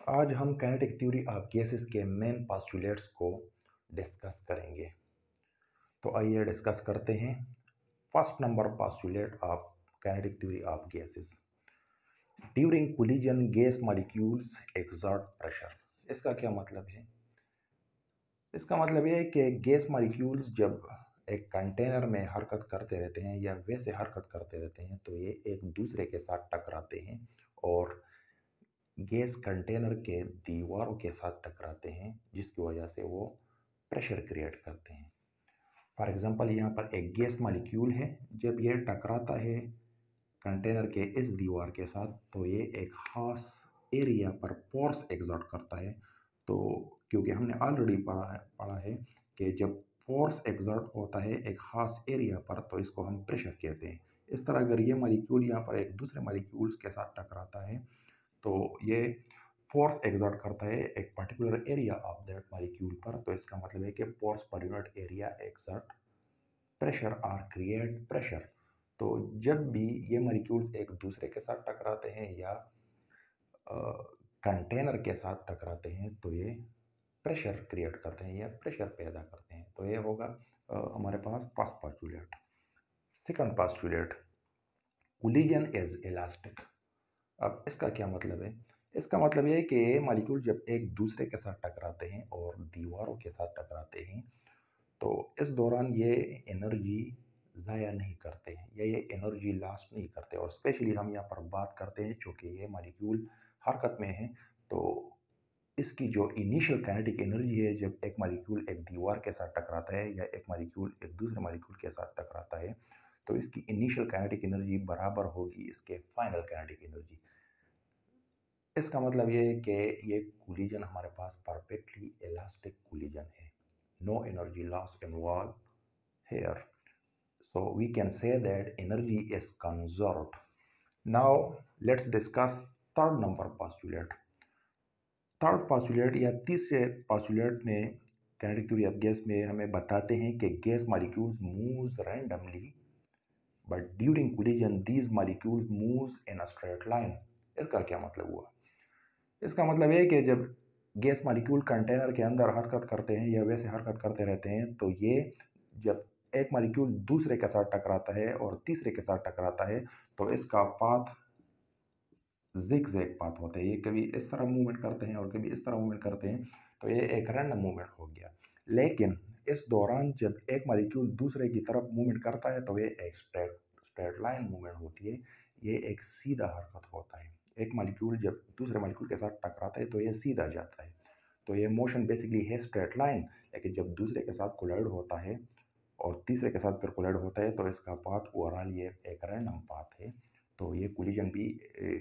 आज हम kinetic theory of gases के मेन पोस्टुलेट्स को डिस्कस करेंगे। तो आइए डिस्कस करते हैं। First number postulate of kinetic theory of gases. During collision gas molecules exert pressure. इसका क्या मतलब है? इसका मतलब ये है कि गैस मॉलिक्यूल्स जब एक कंटेनर में हरकत करते रहते हैं या वैसे हरकत करते रहते हैं तो ये एक दूसरे के साथ टकराते हैं और गैस कंटेनर के दीवारों के साथ टकराते हैं, जिसकी वजह से वो प्रेशर क्रिएट करते हैं। फॉर एग्जांपल यहाँ पर एक गैस मॉलिक्यूल है, जब ये टकराता है कंटेनर के इस दीवार के साथ तो ये एक खास एरिया पर फोर्स एग्जर्ट करता है। तो क्योंकि हमने ऑलरेडी पढ़ा है कि जब फोर्स एग्जर्ट होता है एक खास एरिया पर तो इसको हम प्रेशर कहते हैं। इस तरह अगर ये मॉलिक्यूल यहाँ पर एक दूसरे मॉलिक्यूल्स के साथ टकराता है तो ये फोर्स एग्जर्ट करता है एक particular area of that molecule पर। तो इसका मतलब है कि force per unit area exert pressure और क्रिएट प्रेशर। तो जब भी ये मॉलिक्यूल्स एक दूसरे के साथ टकराते हैं या कंटेनर के साथ टकराते हैं तो ये प्रेशर क्रिएट करते हैं या प्रेशर पैदा करते हैं। तो ये होगा हमारे पास first postulate. Second postulate, collision is elastic. अब इसका क्या मतलब है? इसका मतलब ये है कि मॉलिक्यूल जब एक दूसरे के साथ टकराते हैं और दीवारों के साथ टकराते हैं तो इस दौरान ये एनर्जी ज़ाया नहीं करते हैं या ये एनर्जी लॉस्ट नहीं करते। और स्पेशली हम यहाँ पर बात करते हैं चूँकि ये मॉलिक्यूल हरकत में है तो इसकी जो इनिशियल काइनेटिक एनर्जी है जब एक मॉलिक्यूल एक दीवार के साथ टकराता है या एक मॉलिक्यूल एक दूसरे मॉलिक्यूल के साथ टकराता है तो इसकी इनिशियल काइनेटिक एनर्जी बराबर होगी इसके फाइनल काइनेटिक एनर्जी। इसका मतलब ये है कि ये कोलिजन हमारे पास परफेक्टली इलास्टिक कोलिजन है। No energy loss involve here, so we can say that energy is conserved. Now let's discuss third number postulate. Third postulate या तीसरे postulate में kinetic theory of gas में हमें बताते हैं कि gas molecules moves randomly but during collision these molecules moves in a straight line. इसका क्या मतलब हुआ? इसका मतलब है कि जब गैस मॉलिक्यूल कंटेनर के अंदर हरकत करते हैं या वैसे हरकत करते रहते हैं तो ये जब एक मॉलिक्यूल दूसरे के साथ टकराता है और तीसरे के साथ टकराता है तो इसका पाथ जिग जैग पाथ होता है। ये कभी इस तरह मूवमेंट करते हैं और कभी इस तरह मूवमेंट करते हैं तो ये एक रैंडम मूवमेंट हो गया। लेकिन इस दौरान जब एक मॉलिक्यूल दूसरे की तरफ मूवमेंट करता है तो ये एक स्ट्रेट लाइन मूवमेंट होती है। ये एक सीधा हरकत होता है। एक मॉलिक्यूल जब दूसरे मॉलिक्यूल के साथ टकराता है तो ये सीधा जाता है। तो ये मोशन बेसिकली है स्ट्रेट लाइन। लेकिन जब दूसरे के साथ कोलाइड होता है और तीसरे के साथ फिर कोलाइड होता है तो इसका पाथ ओवरऑल ये एक रैंडम पाथ है। तो ये कोलिजन भी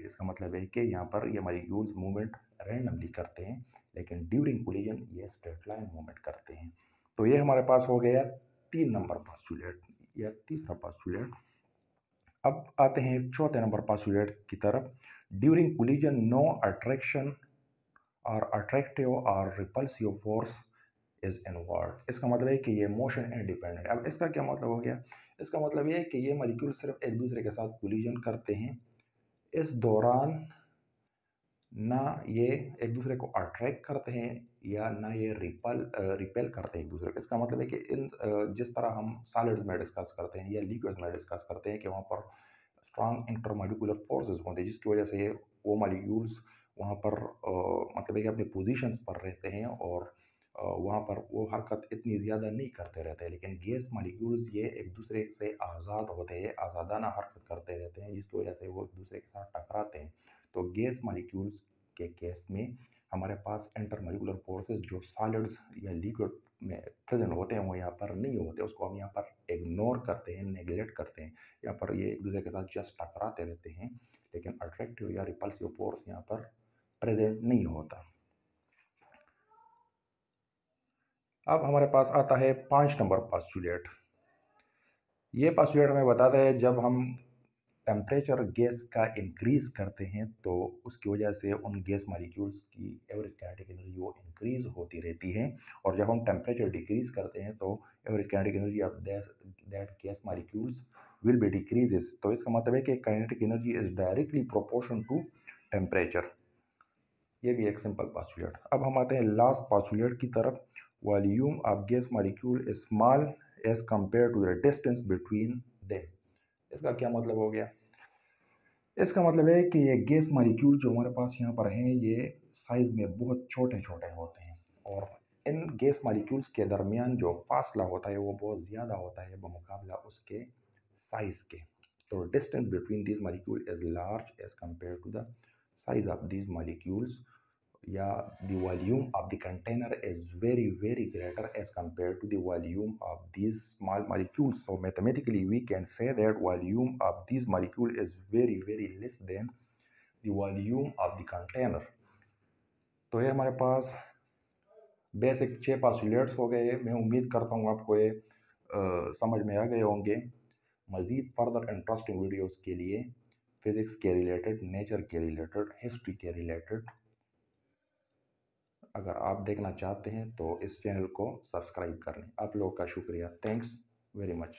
इसका मतलब है कि यहाँ पर ये मॉलिक्यूल्स मूवमेंट रैंडमली करते हैं लेकिन ड्यूरिंग कोलिजन ये स्ट्रेट लाइन मूवमेंट करते हैं। तो ये हमारे पास हो गया 3 नंबर पोस्टुलेट या तीसरा पोस्टुलेट। अब आते हैं चौथे नंबर पोस्टुलेट की तरफ। ड्यूरिंग कोलिजन नो अट्रैक्शन और अट्रैक्टिव और रिपल्सिव फोर्स इज इन्वॉल्व। इसका मतलब है कि ये मोशन इंडिपेंडेंट। अब इसका क्या मतलब हो गया? इसका मतलब ये है कि ये मॉलिक्यूल सिर्फ एक दूसरे के साथ कोलिजन करते हैं। इस दौरान ना ये एक दूसरे को अट्रैक्ट करते हैं या ना ये रिपेल करते हैं एक दूसरे को। इसका मतलब है कि जिस तरह हम सॉलिड्स में डिस्कस करते हैं या लिक्विड्स में डिस्कस करते हैं कि वहाँ पर स्ट्रॉन्ग इंटरमॉलिक्यूलर फोर्सेस होते हैं जिसकी वजह से वो मॉलिक्यूल्स वहाँ पर मतलब है कि अपने पोजीशंस पर रहते हैं और वहाँ पर वो हरकत इतनी ज़्यादा नहीं करते रहते हैं। लेकिन गैस मॉलिक्यूल्स ये एक दूसरे से आज़ाद होते हैं, आज़ादाना हरकत करते रहते हैं जिसकी वजह से वो एक दूसरे के साथ टकराते हैं। तो गैस मॉलिक्यूल्स के केस में हमारे पास इंटरमॉलिक्यूलर फोर्सेस जो सॉलिड्स या लिक्विड में प्रेजेंट होते हैं वो यहाँ पर नहीं होते। उसको हम यहाँ पर इग्नोर करते हैं, नेग्लेक्ट करते हैं। यहाँ पर ये एक दूसरे के साथ जस्ट टकराते रहते हैं लेकिन अट्रैक्टिव या रिपल्सिव फोर्स यहाँ पर प्रेजेंट नहीं होता। अब हमारे पास आता है 5 नंबर पोस्टुलेट। ये पोस्टुलेट हमें बताता है जब हम टेम्परेचर गैस का इंक्रीज करते हैं तो उसकी वजह से उन गैस मॉलिक्यूल्स की एवरेज काइनेटिक एनर्जी वो इंक्रीज होती रहती है। और जब हम टेम्परेचर डिक्रीज करते हैं तो average kinetic energy of that gas molecules will be decreases. तो इसका मतलब है कि kinetic energy is directly proportion to temperature. ये भी एक सिंपल पास्चुलेट। अब हम आते हैं लास्ट पास्चुलेट की तरफ। Volume of gas molecule is small as compare to the distance between them. इसका क्या मतलब हो गया? इसका मतलब है कि ये गैस मॉलिक्यूल जो हमारे पास यहाँ पर हैं ये साइज में बहुत छोटे छोटे होते हैं, और इन गैस मॉलिक्यूल्स के दरमियान जो फासला होता है वो बहुत ज़्यादा होता है बमुकाबला उसके साइज के। तो distance between these molecule is large as compare to the size of these molecules, yeah, the volume of the container is very greater as compared to the volume of these small molecules. So mathematically we can say that volume of these molecule is very less than the volume of the container. तो ये हमारे पास basic 6 postulates हो गए। मैं उम्मीद करता हूँ आपको ये समझ में आ गए होंगे। मज़ीद फर्दर इंटरेस्टिंग वीडियोस के लिए फिज़िक्स के रिलेटेड, नेचर के रिलेटेड, हिस्ट्री के रिलेटेड अगर आप देखना चाहते हैं तो इस चैनल को सब्सक्राइब कर लें। आप लोगों का शुक्रिया। Thanks very much.